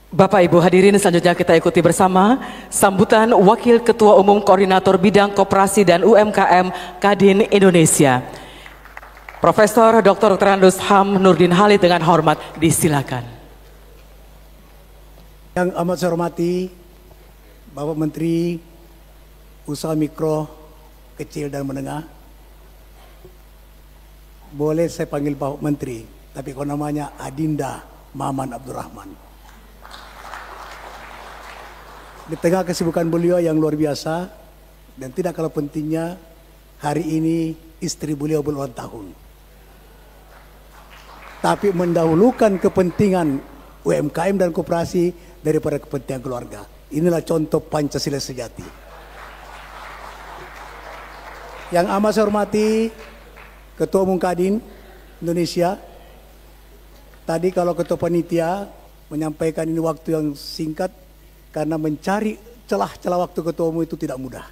Bapak Ibu hadirin, selanjutnya kita ikuti bersama sambutan Wakil Ketua Umum Koordinator Bidang Koperasi dan UMKM Kadin Indonesia, Profesor Dr. Terandus Ham Nurdin Halid, dengan hormat disilakan. Yang amat saya hormati Bapak Menteri Usaha Mikro, Kecil dan Menengah. Boleh saya panggil Bapak Menteri, tapi kalau namanya Adinda Maman Abdurrahman. Di tengah kesibukan beliau yang luar biasa dan tidak kalah pentingnya, hari ini istri beliau berulang tahun. Tapi mendahulukan kepentingan UMKM dan koperasi daripada kepentingan keluarga. Inilah contoh Pancasila sejati. Yang amat saya hormati Ketua Umum Kadin Indonesia. Tadi kalau Ketua Panitia menyampaikan ini waktu yang singkat, karena mencari celah-celah waktu Ketua Umum itu tidak mudah.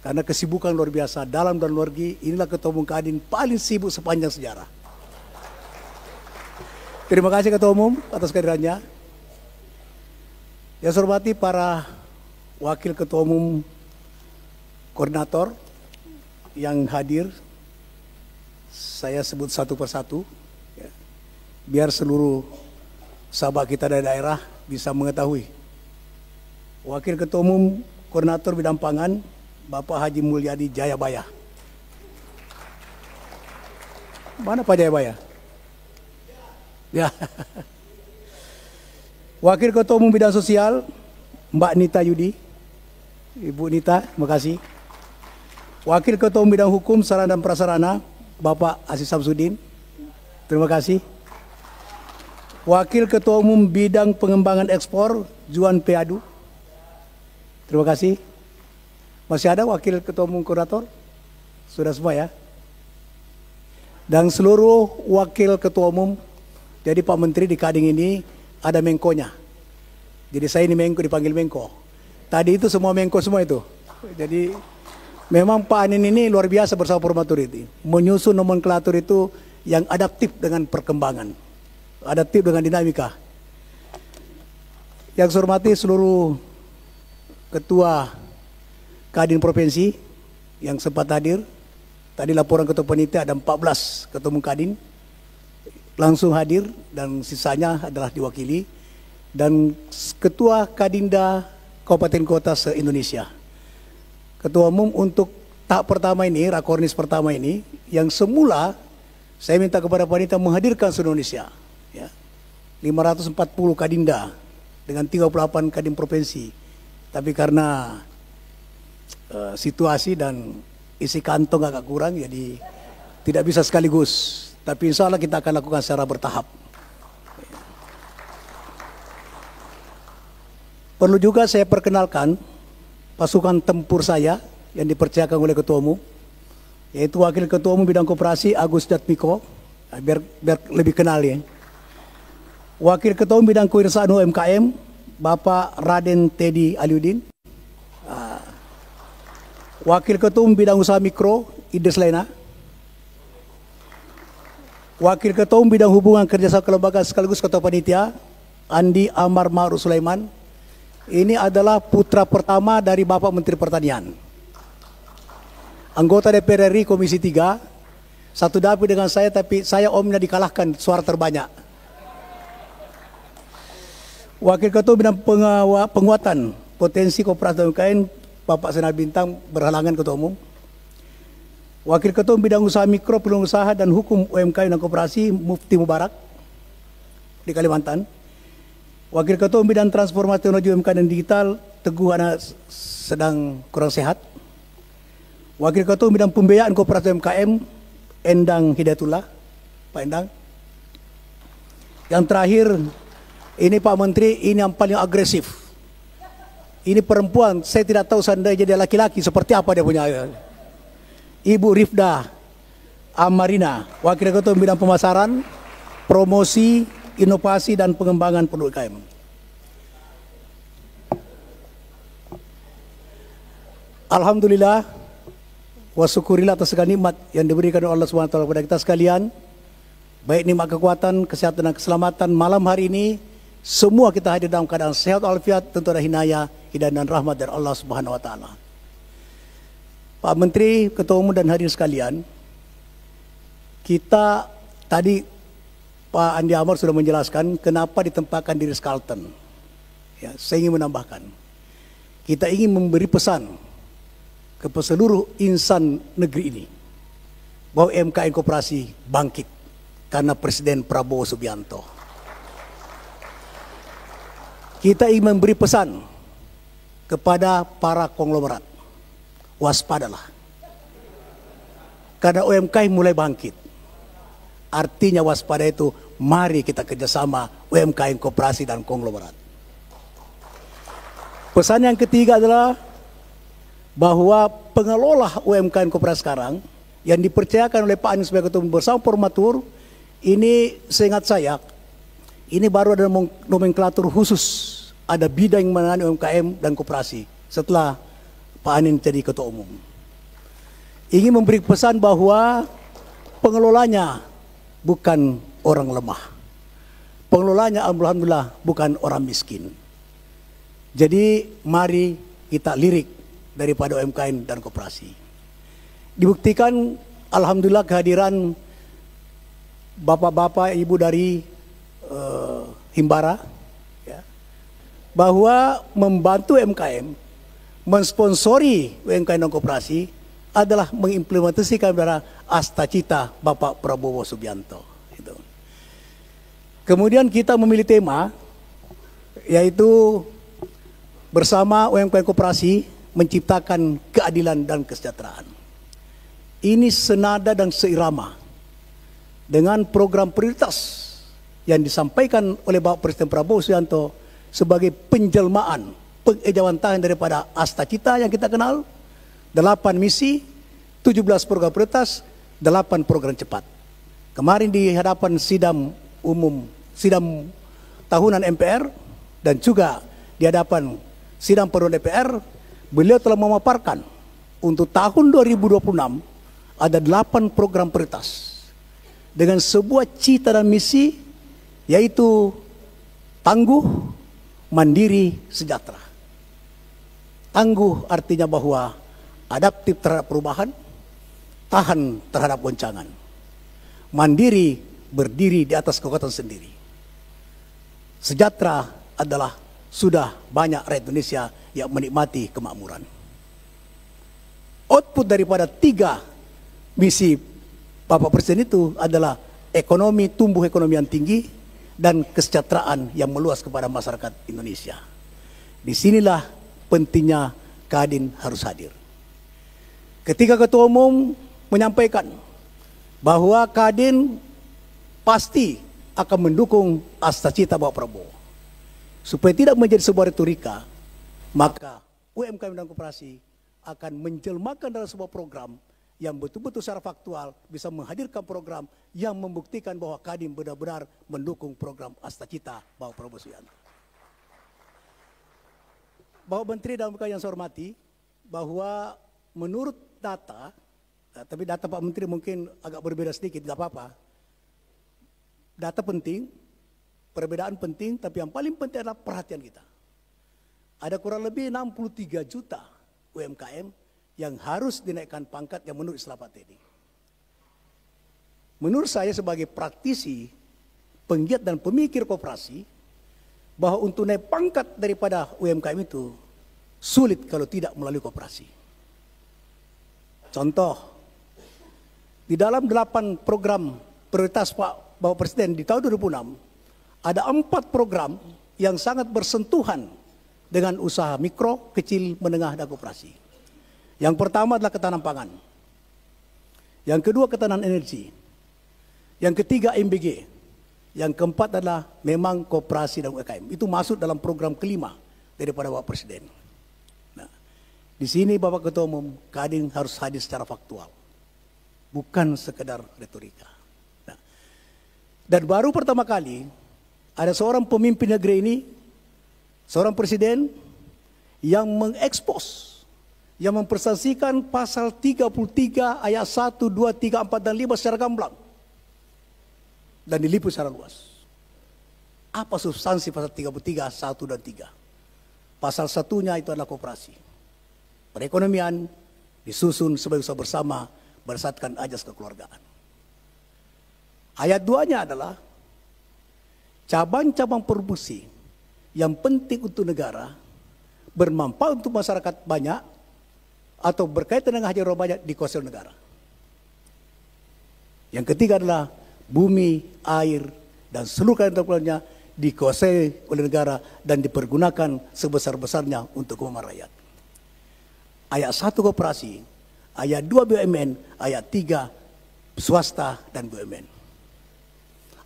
Karena kesibukan luar biasa dalam dan luar negeri. Inilah Ketua Umum Kadin paling sibuk sepanjang sejarah. Terima kasih Ketua Umum atas kehadirannya. Yang saya hormati para Wakil Ketua Umum Koordinator yang hadir, saya sebut satu persatu, ya, biar seluruh sahabat kita dari daerah bisa mengetahui. Wakil Ketua Umum Koordinator Bidang Pangan, Bapak Haji Mulyadi Jayabaya. Mana Pak Jayabaya? Ya. Wakil Ketua Umum Bidang Sosial, Mbak Nita Yudi. Ibu Nita, terima kasih. Wakil Ketua Umum Bidang Hukum, Sarana dan Prasarana, Bapak Aziz Samsudin. Terima kasih. Wakil Ketua Umum Bidang Pengembangan Ekspor, Juan Peadu. Terima kasih. Masih ada Wakil Ketua Umum Koordinator? Sudah semua ya? Dan seluruh Wakil Ketua Umum. Jadi Pak Menteri di Kadin ini ada Menkonya. Jadi saya ini Menko, dipanggil Menko. Tadi itu semua Menko semua itu. Jadi memang Pak Anin ini luar biasa bersama Formatur itu. Menyusun nomenklatur itu yang adaptif dengan perkembangan. Adaptif dengan dinamika. Yang saya hormati seluruh Ketua Kadin Provinsi yang sempat hadir. Tadi laporan Ketua Panitia ada 14 Ketua Umum Kadin langsung hadir dan sisanya adalah diwakili. Dan Ketua Kadinda Kabupaten Kota se-Indonesia. Ketua Umum untuk tahap pertama ini, Rakornis pertama ini, yang semula saya minta kepada Panitia menghadirkan seluruh Indonesia. Ya, 540 Kadinda dengan 38 Kadin Provinsi. Tapi karena situasi dan isi kantong agak kurang, jadi tidak bisa sekaligus. Tapi insya Allah kita akan lakukan secara bertahap. Perlu juga saya perkenalkan pasukan tempur saya yang dipercayakan oleh Ketua Umum, yaitu Wakil Ketua Umum Bidang Koperasi Agus Datmiko, biar lebih kenal ya. Wakil Ketua Umum Bidang Kewirausahaan UMKM, Bapak Raden Teddy Aliuddin. Wakil Ketua Umum Bidang Usaha Mikro, Idris Lena. Wakil Ketua Umum Bidang Hubungan Kerjasama Kelembagaan sekaligus Ketua Panitia, Andi Amar Ma'ruf Sulaiman. Ini adalah putra pertama dari Bapak Menteri Pertanian. Anggota DPR RI Komisi 3, satu dapil dengan saya, tapi saya omnya dikalahkan suara terbanyak. Wakil Ketua Bidang Penguatan Potensi Koperasi dan UMKM, Bapak Senar Bintang, berhalangan Ketua Umum. Wakil Ketua Bidang Usaha Mikro, Peluang Usaha dan Hukum UMKM dan Koperasi, Mufti Mubarak di Kalimantan. Wakil Ketua Bidang Transformasi Teknologi UMKM dan Digital, Teguh Anak sedang kurang sehat. Wakil Ketua Bidang Pembiayaan Koperasi UMKM, Endang Hidayatullah, Pak Endang. Yang terakhir, ini Pak Menteri, ini yang paling agresif. Ini perempuan, saya tidak tahu seandainya dia laki-laki seperti apa dia punya. Ibu Rifda Amarina, Wakil Ketua Bidang Pemasaran, Promosi, Inovasi dan Pengembangan Produk UMKM. Alhamdulillah wa syukurillah atas segala nikmat yang diberikan oleh Allah Subhanahu wa taala kepada kita sekalian. Baik nikmat kekuatan, kesehatan dan keselamatan. Malam hari ini semua kita hadir dalam keadaan sehat walafiat, tentu ada hidayah dan rahmat dari Allah Subhanahu wa taala. Pak Menteri, Ketua Umum dan hadirin sekalian, kita tadi Pak Andi Amar sudah menjelaskan kenapa ditempatkan di Ritz-Carlton. Ya, saya ingin menambahkan, kita ingin memberi pesan kepada seluruh insan negeri ini bahwa UMKM Koperasi bangkit karena Presiden Prabowo Subianto. Kita ingin memberi pesan kepada para konglomerat, waspadalah, karena UMKM mulai bangkit. Artinya waspada itu, mari kita kerjasama UMKM Koperasi dan konglomerat. Pesan yang ketiga adalah bahwa pengelola UMKM Koperasi sekarang yang dipercayakan oleh Pak Anies sebagai Ketua Umum bersama formatur, ini seingat saya, ini baru ada nomenklatur khusus, ada bidang yang menangani UMKM dan koperasi setelah Pak Anies jadi Ketua Umum. Ingin memberi pesan bahwa pengelolanya bukan orang lemah. Pengelolanya alhamdulillah bukan orang miskin. Jadi mari kita lirik daripada UMKM dan koperasi. Dibuktikan alhamdulillah kehadiran bapak-bapak ibu dari Himbara, ya, bahwa membantu UMKM, mensponsori UMKM dan koperasi adalah mengimplementasikan dari Astacita Bapak Prabowo Subianto. Gitu. Kemudian kita memilih tema yaitu bersama UMKM Koperasi menciptakan keadilan dan kesejahteraan. Ini senada dan seirama dengan program prioritas yang disampaikan oleh Bapak Presiden Prabowo Subianto sebagai penjelmaan, pengejawantahan daripada Astacita yang kita kenal, 8 misi, 17 program prioritas, 8 program cepat. Kemarin di hadapan sidang tahunan MPR dan juga di hadapan sidang perubahan DPR, beliau telah memaparkan untuk tahun 2026 ada 8 program prioritas dengan sebuah cita dan misi yaitu tangguh, mandiri, sejahtera. Tangguh artinya bahwa adaptif terhadap perubahan, tahan terhadap goncangan. Mandiri, berdiri di atas kekuatan sendiri. Sejahtera adalah sudah banyak rakyat Indonesia yang menikmati kemakmuran. Output daripada 3 misi Bapak Presiden itu adalah ekonomi, tumbuh ekonomi yang tinggi dan kesejahteraan yang meluas kepada masyarakat Indonesia. Disinilah pentingnya Kadin harus hadir. Ketika Ketua Umum menyampaikan bahwa Kadin pasti akan mendukung Astacita Bapak Prabowo, supaya tidak menjadi sebuah retorika, maka UMKM dan koperasi akan menjelmakan dalam sebuah program yang betul-betul secara faktual bisa menghadirkan program yang membuktikan bahwa Kadin benar-benar mendukung program Astacita Bapak Prabowo Subianto. Bapak Menteri dalam yang saya hormati, bahwa menurut data, tapi data Pak Menteri mungkin agak berbeda sedikit, nggak apa-apa. Data penting, perbedaan penting, tapi yang paling penting adalah perhatian kita. Ada kurang lebih 63 juta UMKM yang harus dinaikkan pangkat yang menurut istilah Pak Teddy. Menurut saya sebagai praktisi, penggiat dan pemikir koperasi, bahwa untuk naik pangkat daripada UMKM itu sulit kalau tidak melalui koperasi. Contoh, di dalam 8 program prioritas Bapak Presiden di tahun 2006, ada 4 program yang sangat bersentuhan dengan usaha mikro, kecil, menengah, dan koperasi. Yang pertama adalah ketahanan pangan. Yang kedua ketahanan energi. Yang ketiga MBG. Yang keempat adalah memang koperasi dan UMKM. Itu masuk dalam program kelima daripada Bapak Presiden. Nah, di sini Bapak Ketua Umum, Kadin harus hadir secara faktual. Bukan sekedar retorika. Nah, dan baru pertama kali ada seorang pemimpin negeri ini, seorang presiden yang mengekspos, yang mempresentasikan pasal 33 ayat 1, 2, 3, 4, dan 5 secara gamblang dan diliput secara luas. Apa substansi pasal 33, 1 dan 3? Pasal satunya itu adalah koperasi. Perekonomian disusun sebagai usaha bersama berdasarkan ajas kekeluargaan. Ayat 2-nya adalah cabang-cabang produksi yang penting untuk negara, bermanfaat untuk masyarakat banyak, atau berkaitan dengan hajat orang banyak dikuasai oleh negara. Yang ketiga adalah bumi, air, dan seluruh kekayaan dikuasai oleh negara dan dipergunakan sebesar-besarnya untuk kemakmuran rakyat. Ayat 1 koperasi, ayat 2 BUMN, ayat 3 swasta dan BUMN.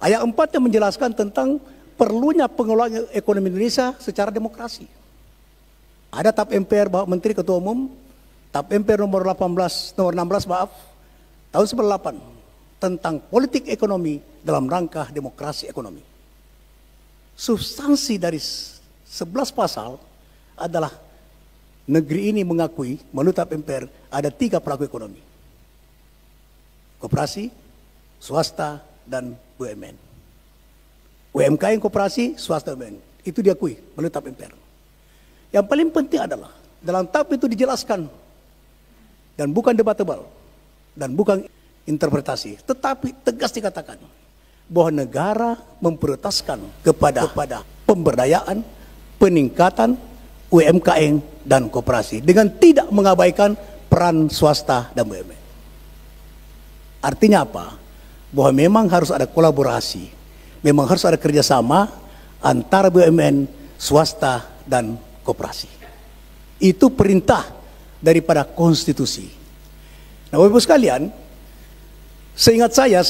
Ayat 4 yang menjelaskan tentang perlunya pengelolaan ekonomi Indonesia secara demokrasi. Ada TAP MPR Bapak Menteri Ketua Umum, TAP MPR nomor 16 tahun 98 tentang politik ekonomi dalam rangka demokrasi ekonomi. Substansi dari 11 pasal adalah negeri ini mengakui menurut TAP MPR ada 3 pelaku ekonomi: koperasi, swasta, dan BUMN. UMKM, koperasi, swasta, BUMN. Itu diakui menurut TAP MPR. Yang paling penting adalah dalam TAP itu dijelaskan dan bukan debatable dan bukan interpretasi, tetapi tegas dikatakan bahwa negara memprioritaskan kepada pemberdayaan, peningkatan UMKM dan koperasi dengan tidak mengabaikan peran swasta dan BUMN. Artinya apa? Bahwa memang harus ada kolaborasi, memang harus ada kerjasama antara BUMN, swasta, dan koperasi. Itu perintah daripada konstitusi. Nah, Bapak Ibu sekalian, seingat saya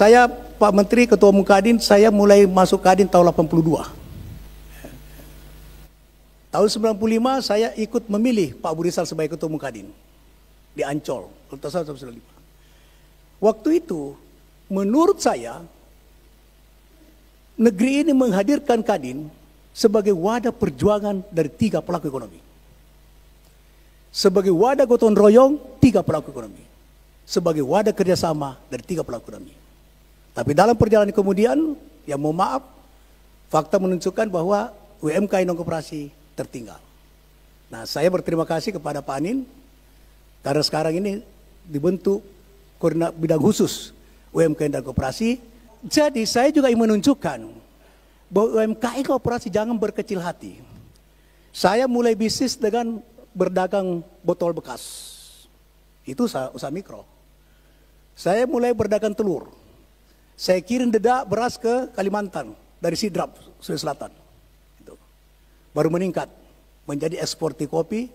Pak Menteri Ketua Umum Kadin, saya mulai masuk Kadin tahun 82. Tahun 95 saya ikut memilih Pak Budi Rizal sebagai Ketua Umum Kadin di Ancol, tahun 1995. Waktu itu, menurut saya, negeri ini menghadirkan Kadin sebagai wadah perjuangan dari 3 pelaku ekonomi. Sebagai wadah gotong royong 3 pelaku ekonomi. Sebagai wadah kerjasama dari 3 pelaku ekonomi. Tapi dalam perjalanan kemudian, ya mohon maaf, fakta menunjukkan bahwa UMKM dan koperasi tertinggal. Nah, saya berterima kasih kepada Pak Anin, karena sekarang ini dibentuk koordinat bidang khusus UMKM dan koperasi. Jadi saya juga ingin menunjukkan bahwa UMKM koperasi jangan berkecil hati. Saya mulai bisnis dengan berdagang botol bekas. Itu usaha mikro. Saya mulai berdagang telur. Saya kirim dedak beras ke Kalimantan dari Sidrap, Sulawesi Selatan. Itu. Baru meningkat menjadi eksportir kopi,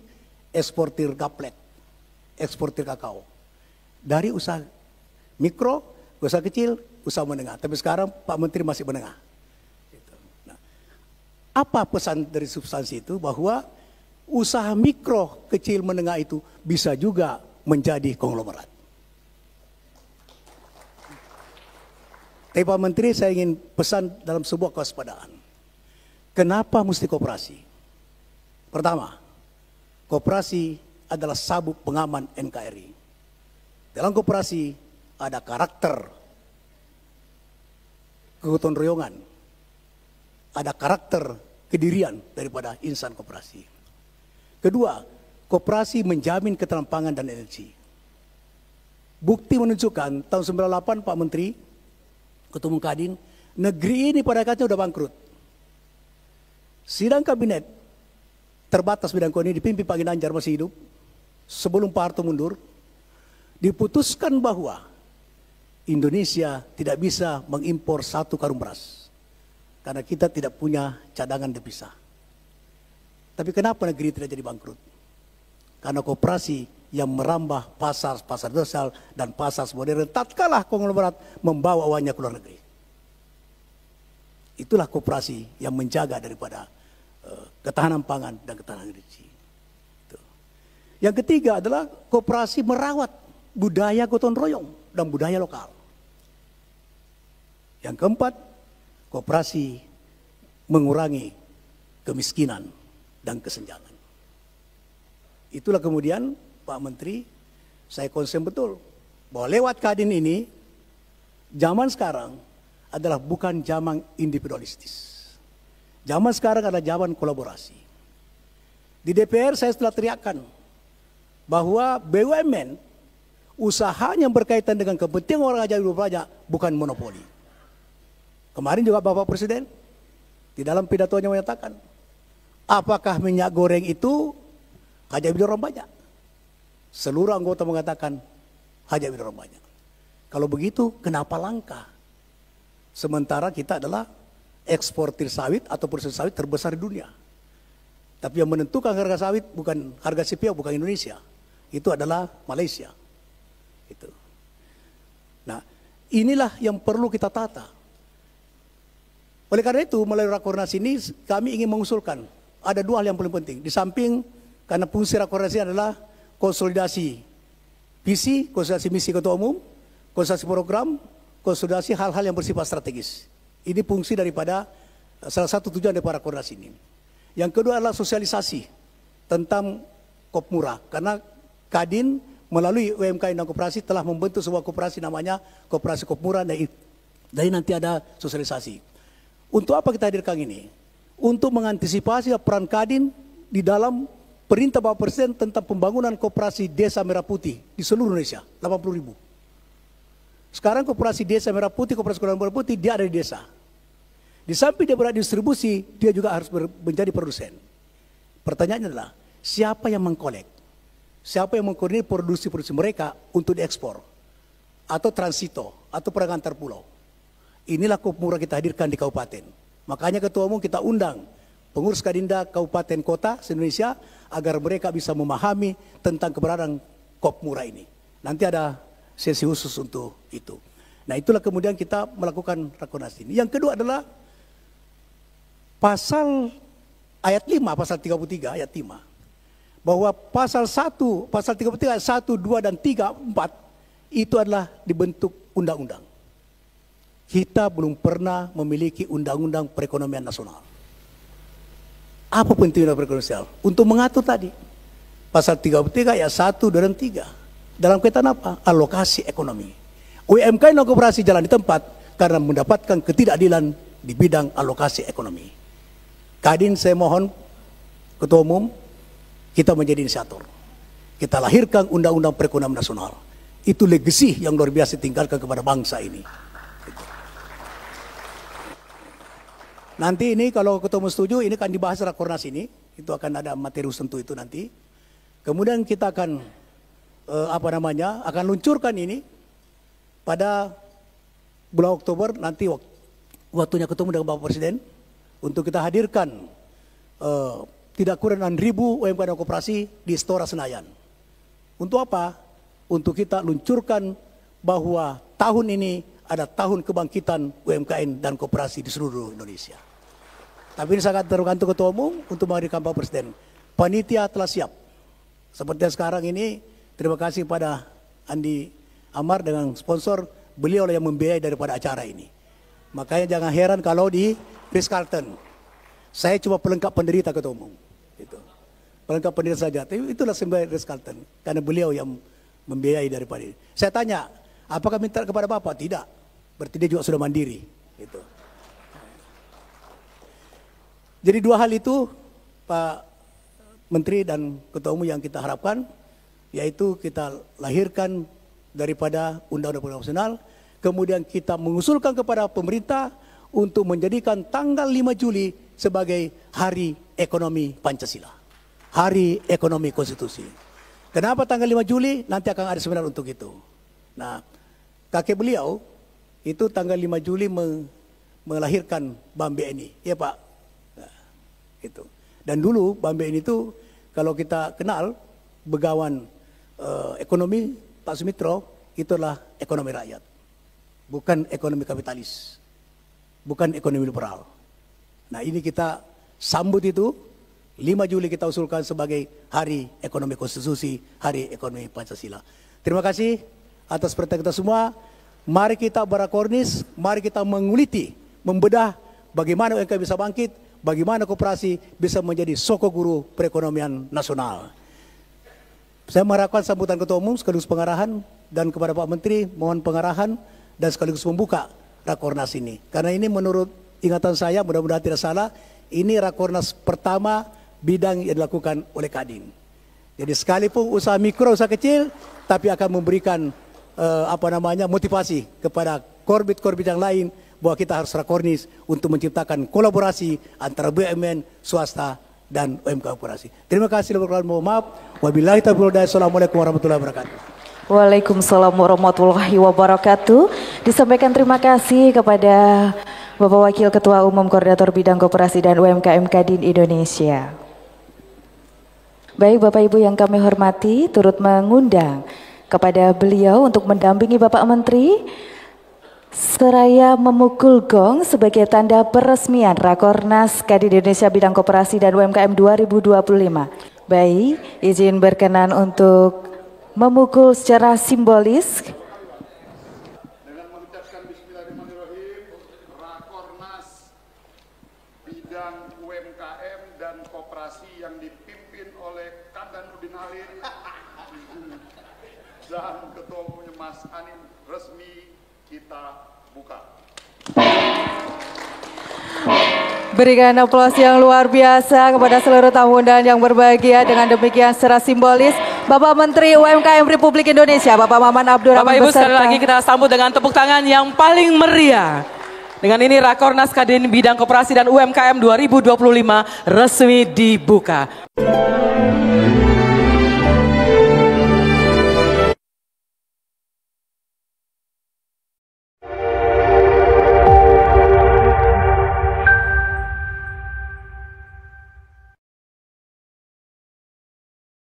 eksportir gaplet, eksportir kakao. Dari usaha mikro, usaha kecil, usaha menengah. Tapi sekarang Pak Menteri masih menengah. Nah, apa pesan dari substansi itu? Bahwa usaha mikro, kecil, menengah itu bisa juga menjadi konglomerat. Tapi Pak Menteri, saya ingin pesan dalam sebuah kewaspadaan. Kenapa mesti koperasi? Pertama, koperasi adalah sabuk pengaman NKRI. Dalam koperasi ada karakter kegotong royongan, ada karakter kedirian daripada insan koperasi. Kedua, koperasi menjamin keterampilan pangan dan energi. Bukti menunjukkan tahun 98 Pak Menteri Ketua Umum Kadin, negeri ini pada akhirnya sudah bangkrut. Sidang kabinet terbatas bidang ekonomi dipimpin Pak Ginanjar masih hidup, sebelum Pak Harto mundur, diputuskan bahwa Indonesia tidak bisa mengimpor 1 karung beras karena kita tidak punya cadangan devisa. Tapi kenapa negeri tidak jadi bangkrut? Karena koperasi yang merambah pasar sosial dan pasar modern, tatkala konglomerat membawa uangnya ke luar negeri. Itulah koperasi yang menjaga daripada ketahanan pangan dan ketahanan energi. Yang ketiga adalah koperasi merawat budaya gotong royong dan budaya lokal. Yang keempat, koperasi mengurangi kemiskinan dan kesenjangan. Itulah kemudian Pak Menteri, saya concern betul bahwa lewat Kadin ini, zaman sekarang adalah bukan zaman individualistis. Zaman sekarang adalah zaman kolaborasi. Di DPR saya telah teriakkan bahwa BUMN usahanya yang berkaitan dengan kepentingan orang aja lebih banyak, bukan monopoli. Kemarin juga Bapak Presiden di dalam pidatonya menyatakan, apakah minyak goreng itu hajat hidup orang banyak? Seluruh anggota mengatakan hajat hidup orang banyak. Kalau begitu, kenapa langka? Sementara kita adalah eksportir sawit atau produsen sawit terbesar di dunia. Tapi yang menentukan harga sawit bukan harga CPO, bukan Indonesia. Itu adalah Malaysia. Itu. Nah, inilah yang perlu kita tata. Oleh karena itu, melalui Rakornas ini kami ingin mengusulkan ada dua hal yang paling penting. Di samping karena fungsi Rakornas ini adalah konsolidasi visi, konsolidasi misi ketua umum, konsolidasi program, konsolidasi hal-hal yang bersifat strategis. Ini fungsi daripada salah satu tujuan daripada Rakornas ini. Yang kedua adalah sosialisasi tentang Kopmura. Karena Kadin melalui UMKM dan Koperasi telah membentuk sebuah koperasi namanya Koperasi Kopmura, dan nanti ada sosialisasi. Untuk apa kita hadirkan ini? Untuk mengantisipasi peran Kadin di dalam perintah Bapak Presiden tentang pembangunan koperasi Desa Merah Putih di seluruh Indonesia, 80.000. Sekarang koperasi Desa Merah Putih, koperasi Merah Putih, dia ada di desa. Di samping dia berada distribusi, dia juga harus menjadi produsen. Pertanyaannya adalah, siapa yang mengkolek? Siapa yang mengkoordinir produksi-produksi mereka untuk diekspor? Atau transito, atau perdagangan antar pulau? Inilah Kopmura kita hadirkan di kabupaten. Makanya Ketua Umum kita undang pengurus Kadinda kabupaten kota se-Indonesia agar mereka bisa memahami tentang keberadaan Kopmura ini. Nanti ada sesi khusus untuk itu. Nah, itulah kemudian kita melakukan Rakornas ini. Yang kedua adalah pasal ayat 5, pasal 33 ayat 5. Bahwa pasal 1, pasal 33 ayat 1, 2 dan 3, 4 itu adalah dibentuk undang-undang. Kita belum pernah memiliki undang-undang perekonomian nasional. Apa pentingnya perekonomian nasional? Untuk mengatur tadi pasal 33 ayat 1, 2 dan 3. Dalam kaitan apa? Alokasi ekonomi. UMKM dan koperasi jalan di tempat karena mendapatkan ketidakadilan di bidang alokasi ekonomi. Kadin, saya mohon Ketua Umum, kita menjadi inisiator. Kita lahirkan undang-undang perekonomian nasional. Itu legasi yang luar biasa ditinggalkan kepada bangsa ini. Nanti ini kalau Ketua Umum setuju, ini akan dibahas Rakornas ini. Itu akan ada materi tentu itu nanti. Kemudian kita akan akan luncurkan ini pada bulan Oktober, nanti waktunya ketemu dengan Bapak Presiden untuk kita hadirkan tidak kurang 6.000 UMKM dan koperasi di Istora Senayan. Untuk apa? Untuk kita luncurkan bahwa tahun ini ada tahun kebangkitan UMKM dan koperasi di seluruh Indonesia. Tapi ini sangat tergantung Ketua Umum untuk menghadirkan Bapak Presiden. Panitia telah siap. Seperti sekarang ini, terima kasih pada Andi Amar dengan sponsor, beliau yang membiayai daripada acara ini. Makanya jangan heran kalau di Ritz-Carlton, saya cuma pelengkap penderita Ketua Umum. Itu. Pelengkap penderita saja. Tapi itulah sembahyang Ritz-Carlton. Karena beliau yang membiayai daripada ini. Saya tanya, apakah minta kepada Bapak? Tidak. Berarti dia juga sudah mandiri. Gitu. Jadi dua hal itu Pak Menteri dan Ketua Umum yang kita harapkan, yaitu kita lahirkan daripada Undang-Undang Perekonomian Nasional, kemudian kita mengusulkan kepada pemerintah untuk menjadikan tanggal 5 Juli sebagai Hari Ekonomi Pancasila, Hari Ekonomi Konstitusi. Kenapa tanggal 5 Juli? Nanti akan ada seminar untuk itu. Nah, kakek beliau itu tanggal 5 Juli melahirkan Bank BNI, ya Pak. Nah, itu. Dan dulu Bank BNI itu kalau kita kenal begawan ekonomi Pak Sumitro, itulah ekonomi rakyat, bukan ekonomi kapitalis, bukan ekonomi liberal. Nah, ini kita sambut itu 5 Juli kita usulkan sebagai Hari Ekonomi Konstitusi, Hari Ekonomi Pancasila. Terima kasih atas perhatian kita semua. Mari kita berakornis, mari kita menguliti, membedah bagaimana UMKM bisa bangkit, bagaimana koperasi bisa menjadi sokoguru perekonomian nasional. Saya mengharapkan sambutan Ketua Umum sekaligus pengarahan, dan kepada Pak Menteri mohon pengarahan dan sekaligus membuka Rakornas ini. Karena ini menurut ingatan saya, mudah-mudahan tidak salah, ini Rakornas pertama bidang yang dilakukan oleh Kadin. Jadi sekalipun usaha mikro, usaha kecil, tapi akan memberikan motivasi kepada korbit-korbit yang lain bahwa kita harus rakornis untuk menciptakan kolaborasi antara BUMN, swasta, dan UMKM koperasi. Terima kasih. Mohon maaf. Wabillahi taufiq wal hidayah. Assalamualaikum warahmatullahi wabarakatuh. Waalaikumsalam warahmatullahi wabarakatuh. Disampaikan terima kasih kepada Bapak Wakil Ketua Umum Koordinator Bidang Koperasi dan UMKM Kadin Indonesia. Baik Bapak Ibu yang kami hormati, turut mengundang kepada beliau untuk mendampingi Bapak Menteri seraya memukul gong sebagai tanda peresmian Rakornas Kadin Indonesia Bidang Koperasi dan UMKM 2025. Baik, izin berkenan untuk memukul secara simbolis. Dengan mengucapkan bismillahirrahmanirrahim, Rakornas Bidang UMKM dan Koperasi yang dipimpin oleh Kadanuddin Halil dan Ketua Umumnya Mas Anin resmi kita buka. Berikan aplaus yang luar biasa kepada seluruh tamu undangan yang berbahagia. Dengan demikian secara simbolis Bapak Menteri UMKM Republik Indonesia Bapak Maman Abdurrahman Bapak Ibu beserta. sekali lagi kita sambut dengan tepuk tangan yang paling meriah. Dengan ini Rakornas Kadin Bidang Koperasi dan UMKM 2025 resmi dibuka.